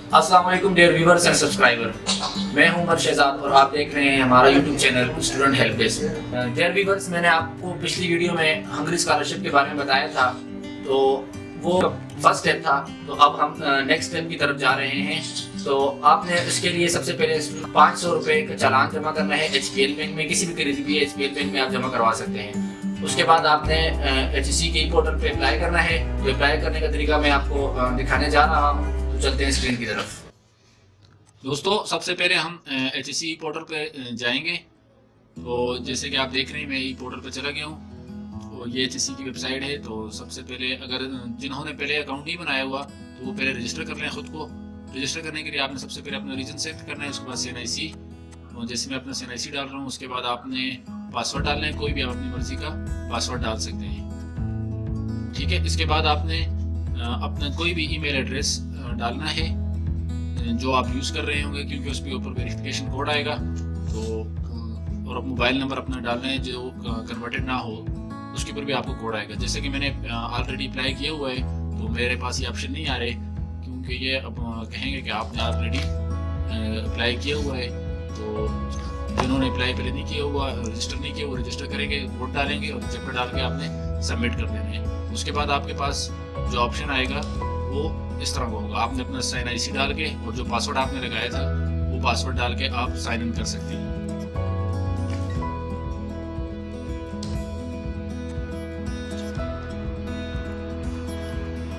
अस्सलाम वालेकुम dear viewers and subscriber, मैं हूं उमर शहजाद और आप देख रहे हैं हमारा YouTube channel student help desk. Dear viewers, मैंने आपको पिछली वीडियो में हंगरी स्कॉलरशिप के बारे में बताया था, तो वो फर्स्ट स्टेप था। तो अब हम नेक्स्ट स्टेप की तरफ जा रहे हैं। तो आपने इसके लिए सबसे पहले 500 रुपये का चालान जमा करना है HPL बैंक में, किसी भी HPL बैंक में आप जमा करवा सकते हैं। उसके बाद आपने HEC के पोर्टल पे अप्लाई करना है। तो अप्लाई करने का तरीका मैं आपको दिखाने जा रहा हूँ। तो चलते हैं स्क्रीन की तरफ। दोस्तों, सबसे पहले हम HEC पोर्टल पे जाएंगे। तो जैसे कि आप देख रहे हैं, मैं पोर्टल पे चला गया हूँ। तो ये HEC की वेबसाइट है। तो सबसे पहले अगर जिन्होंने पहले अकाउंट नहीं बनाया हुआ तो वो पहले रजिस्टर कर लें खुद को। रजिस्टर करने के लिए आपने सबसे पहले अपना रीजन सेलेक्ट करना है, उसके बाद CNIC। तो जैसे मैं अपना CNIC डाल रहा हूँ, उसके बाद आपने पासवर्ड डालना है, कोई भी आप अपनी मर्जी का पासवर्ड डाल सकते हैं। ठीक है, इसके बाद आपने अपना कोई भी ईमेल एड्रेस डालना है जो आप यूज़ कर रहे होंगे, क्योंकि उसके ऊपर वेरिफिकेशन कोड आएगा। तो और मोबाइल नंबर अपना डालना है जो कन्वर्टेड ना हो, उसके ऊपर भी आपको कोड आएगा। जैसे कि मैंने ऑलरेडी अप्लाई किया हुआ है, तो मेरे पास ये ऑप्शन नहीं आ रहे, क्योंकि ये अब कहेंगे कि आपने ऑलरेडी अप्लाई किया हुआ है। तो जिन्होंने अप्लाई पहले नहीं किया हुआ, रजिस्टर नहीं किया, वो रजिस्टर करेंगे, कोड डालेंगे और जब डाल के आपने सबमिट कर देना है। उसके बाद आपके पास जो ऑप्शन आएगा वो इस तरह का होगा। आपने अपना CNIC डाल के और जो पासवर्ड आपने लगाया था वो पासवर्ड डाल के आप साइन इन कर सकते हैं।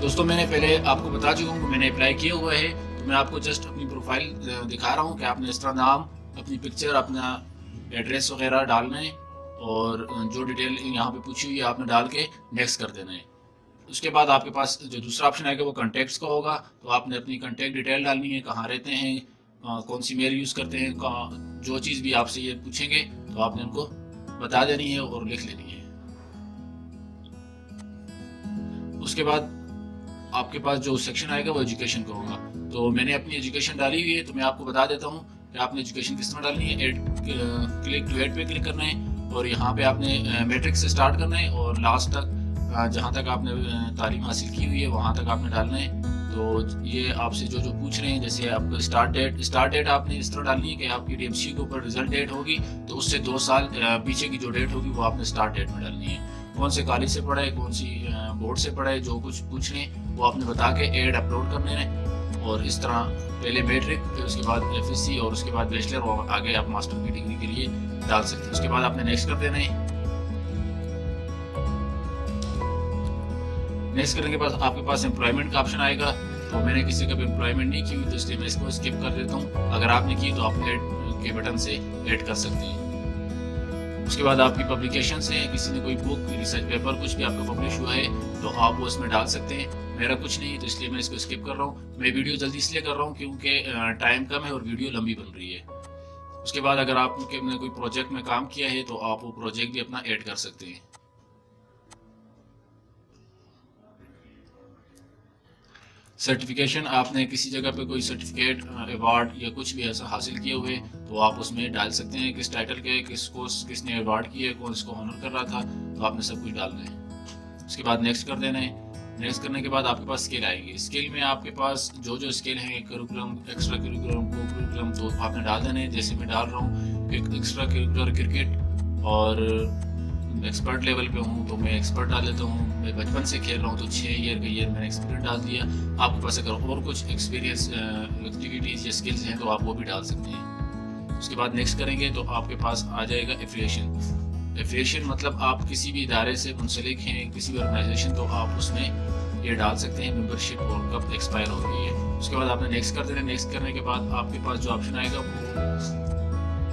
दोस्तों, मैंने पहले आपको बता चुका हूँ, मैंने अप्लाई किया हुआ है। तो मैं आपको जस्ट अपनी प्रोफाइल दिखा रहा हूँ कि आपने इस तरह नाम, अपनी पिक्चर, अपना एड्रेस वगैरह डालना है और जो डिटेल यहाँ पे पूछी हुई है आपने डाल के नेक्स्ट कर देना है। उसके बाद आपके पास जो दूसरा ऑप्शन आएगा वो कॉन्टैक्ट्स का होगा। तो आपने अपनी कॉन्टैक्ट डिटेल डालनी है, कहाँ रहते हैं, कौन सी मेल यूज़ करते हैं, जो चीज़ भी आपसे ये पूछेंगे तो आपने उनको बता देनी है और लिख लेनी है। उसके बाद आपके पास जो सेक्शन आएगा वो एजुकेशन का होगा। तो मैंने अपनी एजुकेशन डाली हुई है, तो मैं आपको बता देता हूँ कि आपने एजुकेशन किस तरह डालनी है। क्लिक टू ऐड पे क्लिक करना है और यहाँ पे आपने मैट्रिक से स्टार्ट करना है और लास्ट तक जहाँ तक आपने तालीम हासिल की हुई है वहाँ तक आपने डालना है। तो ये आपसे जो जो पूछ रहे हैं, जैसे आपका स्टार्ट डेट आपने इस तरह डालनी है कि आपकी DMC के ऊपर रिजल्ट डेट होगी, तो उससे 2 साल पीछे की जो डेट होगी वो आपने स्टार्ट डेट में डालनी है। कौन से कॉलेज से पढ़ा है, कौन सी बोर्ड से पढ़ा है, जो कुछ पूछ रहे हैं वो आपने बता के एड अपलोड करने हैं। और इस तरह पहले मैट्रिक, फिर उसके बाद FSC और उसके बाद बैचलर और आगे आप मास्टर की डिग्री के लिए डाल सकते हैं। उसके बाद आपने नेक्स्ट कर देना है। नेक्स्ट करने के बाद आपके पास एम्प्लॉयमेंट का ऑप्शन आएगा। तो मैंने किसी का भी एम्प्लॉयमेंट नहीं की हुई, तो इसलिए मैं इसको स्किप कर देता हूँ। अगर आपने की तो आप ऐड के बटन से ऐड कर सकते हैं। उसके बाद आपकी पब्लिकेशंस हैं, किसी ने कोई बुक, रिसर्च पेपर कुछ भी आपका पब्लिश हुआ है तो आप वो इसमें डाल सकते हैं। मेरा कुछ नहीं, तो इसलिए मैं इसको स्किप कर रहा हूँ। मैं वीडियो जल्दी इसलिए कर रहा हूँ क्योंकि टाइम कम है और वीडियो लंबी बन रही है। उसके बाद अगर आपने कोई प्रोजेक्ट में काम किया है तो आप वो प्रोजेक्ट भी अपना ऐड कर सकते हैं। सर्टिफिकेशन, आपने किसी जगह पे कोई सर्टिफिकेट, अवार्ड या कुछ भी ऐसा हासिल किए हुए तो आप उसमें डाल सकते हैं। किस टाइटल के, किसने अवार्ड किया, कौन इसको ऑनर कर रहा था, तो आपने सब कुछ डालना है। उसके बाद नेक्स्ट कर देना है। नेक्स्ट करने के बाद आपके पास स्किल आएगी। स्किल में आपके पास जो जो स्किल हैं, करिकुलम, एक्स्ट्रा करिकुलम, को करिकुलम, तो आपने डाल देना है। जैसे मैं डाल रहा हूँ एक्स्ट्रा करिकुलर क्रिकेट और एक्सपर्ट लेवल पे हूँ तो मैं एक्सपर्ट डाल देता हूँ। मैं बचपन से खेल रहा हूँ तो 6 ईयर का मैंने एक्सपीरियंस डाल दिया। आपके पास अगर और कुछ एक्सपीरियंस एक्टिविटीज़ या स्किल्स हैं तो आप वो भी डाल सकते हैं। उसके बाद नेक्स्ट करेंगे तो आपके पास आ जाएगा एफिलिएशन मतलब आप किसी भी इदारे से मुंसलिक हैं, किसी भी ऑर्गेनाइजेशन, तो आप उसमें ये डाल सकते हैं मेंबरशिप और कब एक्सपायर हो गई है। उसके बाद आपने नेक्स्ट कर देना। नेक्स्ट करने के बाद आपके पास जो ऑप्शन आएगा वो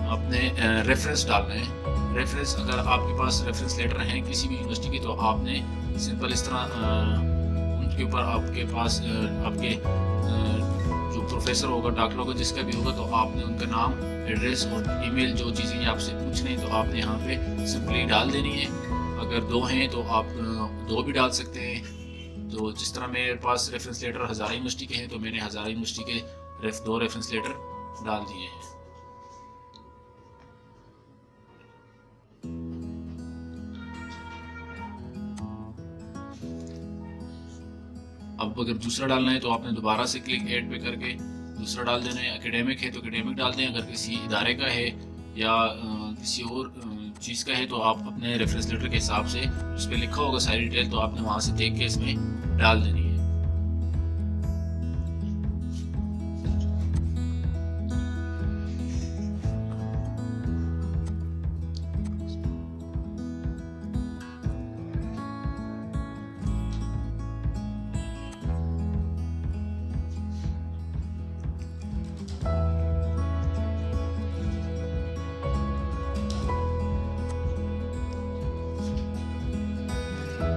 आपने रेफरेंस डालना है। रेफरेंस, अगर आपके पास रेफरेंस लेटर हैं किसी भी यूनिवर्सिटी की तो आपने सिंपल इस तरह उनके ऊपर आपके पास आपके जो प्रोफेसर होगा, डॉक्टर होगा, जिसका भी होगा, तो आपने उनका नाम, एड्रेस और ईमेल, जो चीज़ें आपसे पूछ रहे हैं तो आपने यहाँ पे सिंपली डाल देनी है। अगर 2 हैं तो आप 2 भी डाल सकते हैं। तो जिस तरह मेरे पास रेफरेंस लेटर हज़ारा यूनिवर्सिटी के हैं तो मैंने हज़ारा यूनिवर्सिटी के 2 रेफरेंस लेटर डाल दिए हैं। अब अगर दूसरा डालना है तो आपने दोबारा से क्लिक ऐड पे करके दूसरा डाल देना है। एकेडमिक है तो एकेडमिक डाल दें, अगर किसी इदारे का है या किसी और चीज़ का है तो आप अपने रेफरेंस लेटर के हिसाब से उस पर लिखा होगा सारी डिटेल, तो आपने वहाँ से देख के इसमें डाल देनी है।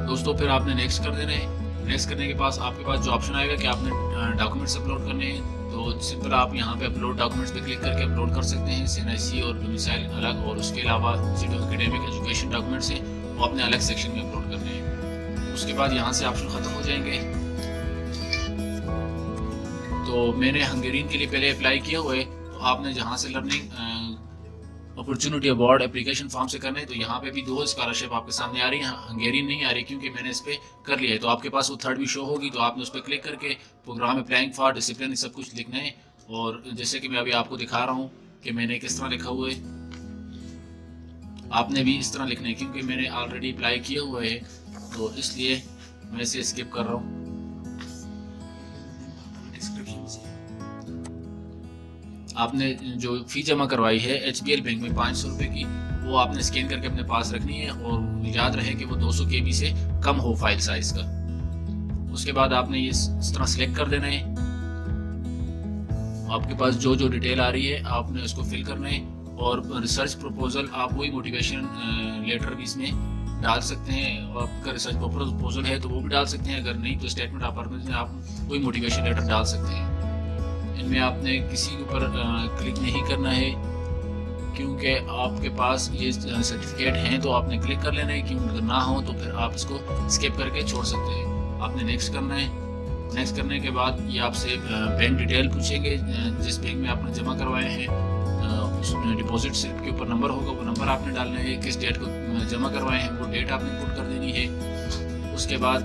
दोस्तों फिर आपने नेक्स्ट कर देना है। नेक्स्ट करने के पास आपके पास जो ऑप्शन आएगा कि आपने डॉक्यूमेंट्स अपलोड करने हैं, तो सिंपल आप यहाँ पे अपलोड डॉक्यूमेंट्स पे क्लिक करके अपलोड कर सकते हैं। CNIC और डोमिसाइल अलग, और उसके अलावा जो एकेडमिक एजुकेशन डॉक्यूमेंट्स हैं वो अपने अलग सेक्शन में अपलोड करने हैं। उसके बाद यहाँ से ऑप्शन ख़त्म हो जाएंगे। तो मैंने हंगेरियन के लिए पहले अप्लाई किया हुआ है, तो आपने जहाँ से learning opportunity award application form से करना है, तो यहाँ पे भी 2 स्कॉलरशिप आपके सामने आ रही है। हंगेरियन नहीं आ रही क्योंकि मैंने इस पर कर लिया है, तो आपके पास वो थर्ड भी शो होगी, तो आपने उस पर क्लिक करके प्रोग्राम अप्लाइंग फॉर डिसिप्लिन सब कुछ लिखना है। और जैसे कि मैं अभी आपको दिखा रहा हूँ कि मैंने किस तरह लिखा हुआ है, आपने भी इस तरह लिखना है। क्योंकि मैंने ऑलरेडी अप्लाई किया हुआ है तो इसलिए मैं इसे स्किप कर रहा हूँ। आपने जो फ़ी जमा करवाई है HBL बैंक में 500 रुपये की, वो आपने स्कैन करके अपने पास रखनी है, और याद रहे कि वो 200 KB से कम हो फाइल साइज़ का। उसके बाद आपने ये इस तरह सेलेक्ट कर देना है। आपके पास जो जो डिटेल आ रही है आपने उसको फिल करना है। और रिसर्च प्रपोजल आप वही मोटिवेशन लेटर भी इसमें डाल सकते हैं। आपका रिसर्च प्रपोजल है तो वो भी डाल सकते हैं, अगर नहीं तो स्टेटमेंट ऑफ पर्पस में आप वही मोटिवेशन लेटर डाल सकते हैं। इनमें आपने किसी के ऊपर क्लिक नहीं करना है, क्योंकि आपके पास ये सर्टिफिकेट हैं तो आपने क्लिक कर लेना है। क्योंकि अगर ना हो तो फिर आप इसको स्किप करके छोड़ सकते हैं। आपने नेक्स्ट करना है। नेक्स्ट करने के बाद ये आपसे बैंक डिटेल पूछेंगे, जिस बैंक में आपने जमा करवाए हैं उस डिपॉजिट स्लिप के ऊपर नंबर होगा, वो नंबर आपने डालना है। किस डेट को जमा करवाए हैं वो डेट आपने पुट कर देनी है। उसके बाद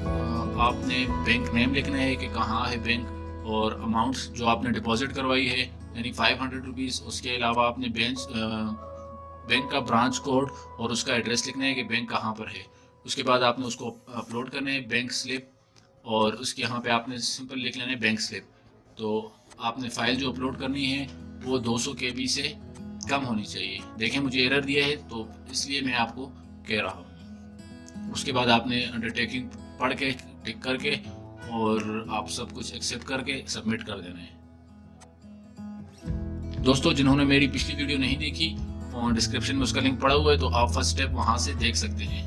आपने बैंक नेम लिखना है कि कहाँ है बैंक, और अमाउंट जो आपने डिपॉजिट करवाई है यानी 500 रुपीज़। उसके अलावा आपने बैंक का ब्रांच कोड और उसका एड्रेस लिखना है कि बैंक कहाँ पर है। उसके बाद आपने उसको अपलोड करना है बैंक स्लिप, और उसके यहाँ पे आपने सिंपल लिख लेना है बैंक स्लिप। तो आपने फ़ाइल जो अपलोड करनी है वो 200 KB से कम होनी चाहिए। देखें मुझे एरर दिया है तो इसलिए मैं आपको कह रहा हूँ। उसके बाद आपने अंडरटेकिंग पढ़ के टिक करके और आप सब कुछ एक्सेप्ट करके सबमिट कर देना है। दोस्तों जिन्होंने मेरी पिछली वीडियो नहीं देखी, डिस्क्रिप्शन में उसका लिंक पड़ा हुआ है, तो आप फर्स्ट स्टेप वहां से देख सकते हैं।